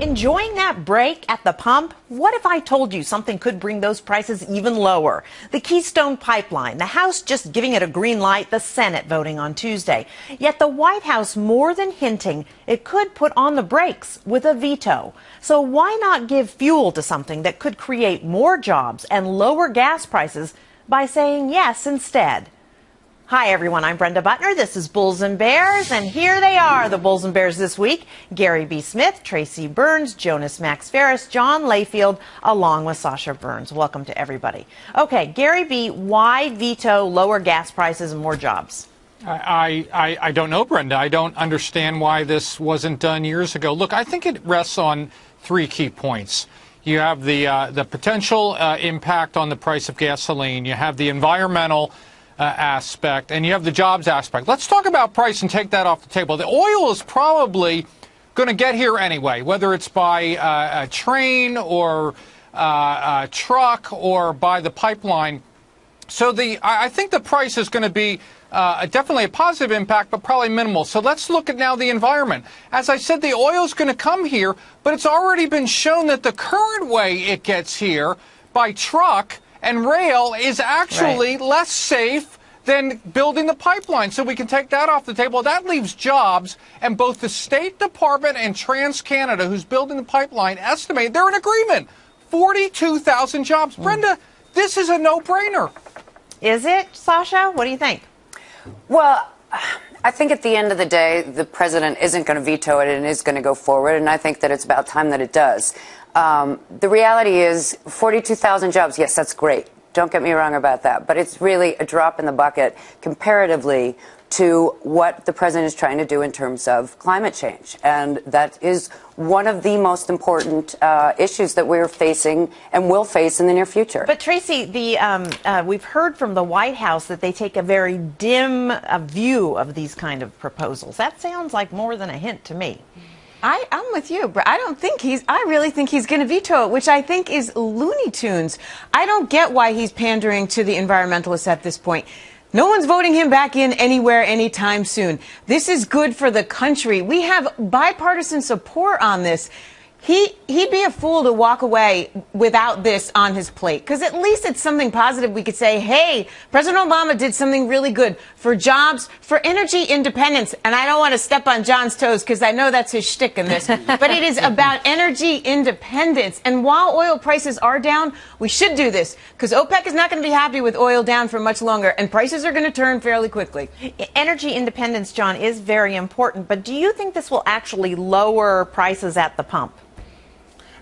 Enjoying that break at the pump? What if I told you something could bring those prices even lower? The Keystone pipeline, the House just giving it a green light, the Senate voting on Tuesday. Yet the White House more than hinting it could put on the brakes with a veto. So why not give fuel to something that could create more jobs and lower gas prices by saying yes instead? Hi, everyone. I'm Brenda Butner. This is Bulls and Bears, and here they are, the Bulls and Bears this week. Gary B. Smith, Tracy Burns, Jonas Max Ferris, John Layfield, along with Sasha Burns. Welcome to everybody. Okay, Gary B., why veto lower gas prices and more jobs? I don't know, Brenda. I don't understand why this wasn't done years ago. Look, I think it rests on three key points. You have the potential impact on the price of gasoline. You have the environmental aspect, and you have the jobs aspect. Let's talk about price and take that off the table. The oil is probably going to get here anyway, whether it's by a train or a truck or by the pipeline. So I think the price is going to be definitely a positive impact, but probably minimal. So let's look at now the environment. As I said, the oil is going to come here, but it's already been shown that the current way it gets here by truck and rail is actually less safe than building the pipeline. So we can take that off the table. That leaves jobs, and both the State Department and TransCanada, who's building the pipeline, estimate they're in agreement. 42,000 jobs. Brenda, this is a no-brainer. Is it, Sasha? What do you think? Well, I think at the end of the day, the president isn't going to veto it and is going to go forward, and I think that it's about time that it does. The reality is 42,000 jobs, yes, that's great. Don't get me wrong about that. But it's really a drop in the bucket comparatively to what the president is trying to do in terms of climate change. And that is one of the most important issues that we're facing and will face in the near future. But Tracy, we've heard from the White House that they take a very dim view of these kind of proposals. That sounds like more than a hint to me. I'm with you, but I really think he's going to veto it, which I think is Looney Tunes. I don't get why he's pandering to the environmentalists at this point. No one's voting him back in anywhere anytime soon. This is good for the country. We have bipartisan support on this. He'd be a fool to walk away without this on his plate, because at least it's something positive. We could say, hey, President Obama did something really good for jobs, for energy independence. And I don't want to step on John's toes because I know that's his shtick in this. But it is about energy independence. And while oil prices are down, we should do this because OPEC is not going to be happy with oil down for much longer. And prices are going to turn fairly quickly. Energy independence, John, is very important. But do you think this will actually lower prices at the pump?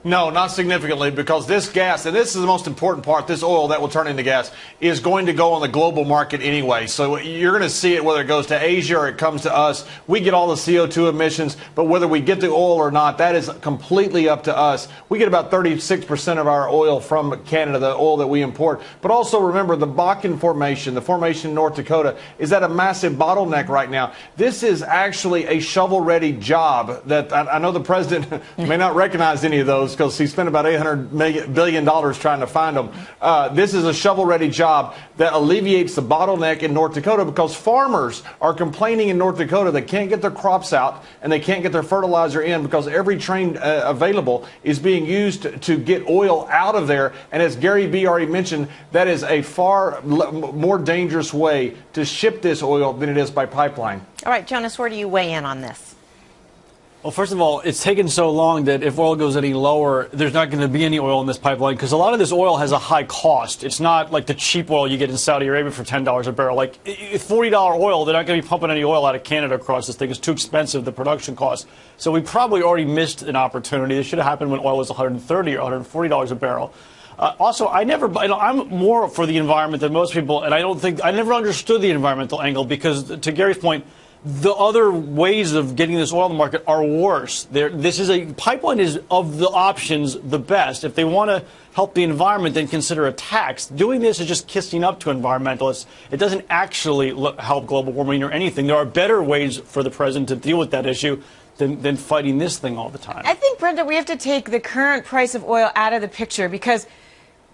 No, not significantly, because this gas, and this is the most important part, this oil that will turn into gas, is going to go on the global market anyway. So you're going to see it whether it goes to Asia or it comes to us. We get all the CO2 emissions, but whether we get the oil or not, that is completely up to us. We get about 36% of our oil from Canada, the oil that we import. But also remember, the Bakken Formation, the formation in North Dakota, is at a massive bottleneck right now. This is actually a shovel-ready job that I know the president may not recognize any of those, because he spent about $800 billion trying to find them. This is a shovel-ready job that alleviates the bottleneck in North Dakota, because farmers are complaining in North Dakota they can't get their crops out and they can't get their fertilizer in because every train available is being used to get oil out of there. And as Gary B. already mentioned, that is a far more dangerous way to ship this oil than it is by pipeline. All right, Jonas, where do you weigh in on this? Well, first of all, it's taken so long that if oil goes any lower, there's not going to be any oil in this pipeline because a lot of this oil has a high cost. It's not like the cheap oil you get in Saudi Arabia for $10 a barrel. Like $40 oil, they're not going to be pumping any oil out of Canada across this thing. It's too expensive, the production cost. So we probably already missed an opportunity. This should have happened when oil was $130 or $140 a barrel. Also, I'm more for the environment than most people, and I never understood the environmental angle because, to Gary's point, the other ways of getting this oil on the market are worse. Pipeline is of the options the best. If they want to help the environment, then consider a tax. Doing this is just kissing up to environmentalists. It doesn't actually help global warming or anything. There are better ways for the president to deal with that issue than fighting this thing all the time. I think, Brenda, we have to take the current price of oil out of the picture because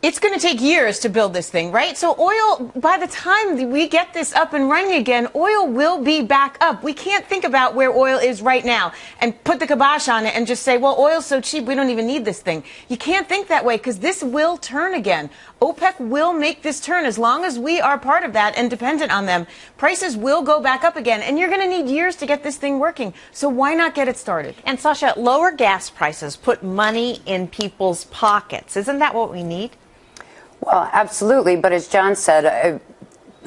It's going to take years to build this thing, right? So oil, by the time we get this up and running again, oil will be back up. We can't think about where oil is right now and put the kibosh on it and just say, well, oil's so cheap, we don't even need this thing. You can't think that way because this will turn again. OPEC will make this turn as long as we are part of that and dependent on them. Prices will go back up again, and you're going to need years to get this thing working. So why not get it started? And Sasha, lower gas prices put money in people's pockets. Isn't that what we need? Well, absolutely. But as John said,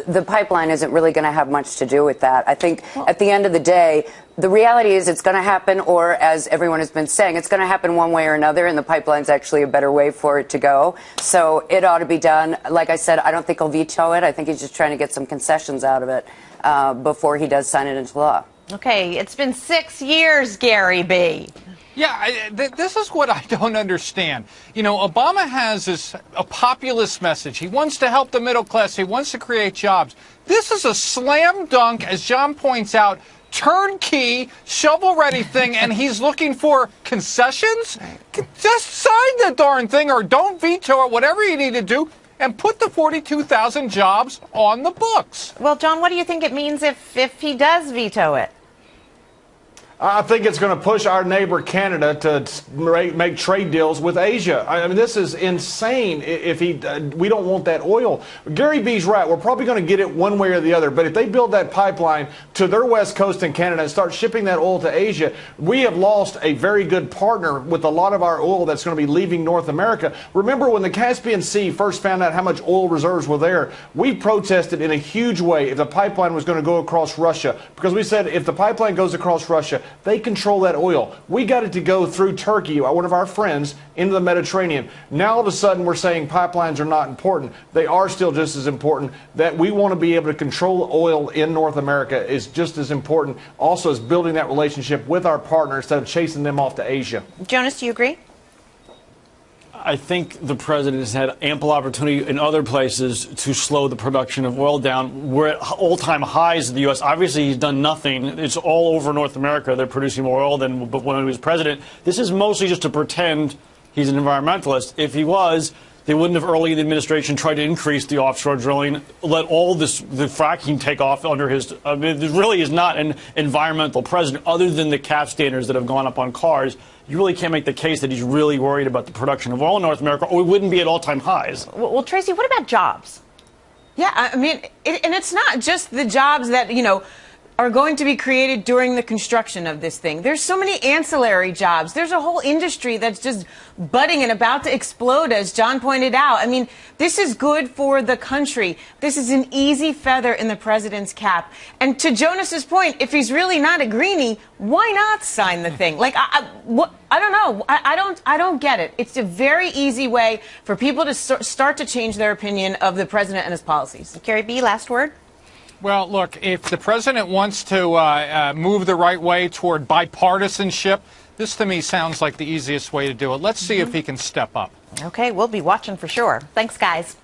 the pipeline isn't really going to have much to do with that. I think at the end of the day, the reality is it's going to happen, or as everyone has been saying, it's going to happen one way or another, and the pipeline's actually a better way for it to go. So it ought to be done. Like I said, I don't think he'll veto it. I think he's just trying to get some concessions out of it before he does sign it into law. Okay, it's been 6 years, Gary B. Yeah, this is what I don't understand. You know, Obama has a populist message. He wants to help the middle class. He wants to create jobs. This is a slam dunk, as John points out, turnkey, shovel-ready thing, and he's looking for concessions? Just sign the darn thing or don't veto it, whatever you need to do, and put the 42,000 jobs on the books. Well, John, what do you think it means if he does veto it? I think it's going to push our neighbor Canada to make trade deals with Asia. I mean, this is insane. If we don't want that oil. Gary B's right. We're probably going to get it one way or the other. But if they build that pipeline to their west coast in Canada and start shipping that oil to Asia, we have lost a very good partner with a lot of our oil that's going to be leaving North America. Remember when the Caspian Sea first found out how much oil reserves were there, we protested in a huge way if the pipeline was going to go across Russia, because we said if the pipeline goes across Russia, they control that oil. We got it to go through Turkey, one of our friends, into the Mediterranean. Now all of a sudden we're saying pipelines are not important. They are still just as important. That we want to be able to control oil in North America is just as important. Also as building that relationship with our partners instead of chasing them off to Asia. Jonas, do you agree? I think the president has had ample opportunity in other places to slow the production of oil down. We're at all-time highs in the U.S. Obviously, he's done nothing. It's all over North America. They're producing more oil than when he was president. This is mostly just to pretend he's an environmentalist. If he was, they wouldn't have early in the administration tried to increase the offshore drilling, let all the fracking take off under his. I mean, it really is not an environmental president, other than the CAF standards that have gone up on cars. You really can't make the case that he's really worried about the production of oil in North America, or we wouldn't be at all-time highs. Well, Tracy, what about jobs? Yeah, I mean, and it's not just the jobs that, are going to be created during the construction of this thing. There's so many ancillary jobs. There's a whole industry that's just budding and about to explode, as John pointed out. I mean, this is good for the country. This is an easy feather in the president's cap. And to Jonas's point, if he's really not a greenie, why not sign the thing? Like, I don't know. I don't get it. It's a very easy way for people to start to change their opinion of the president and his policies. Gary B., last word? Well, look, if the president wants to move the right way toward bipartisanship, this to me sounds like the easiest way to do it. Let's see if he can step up. Okay, we'll be watching for sure. Thanks, guys.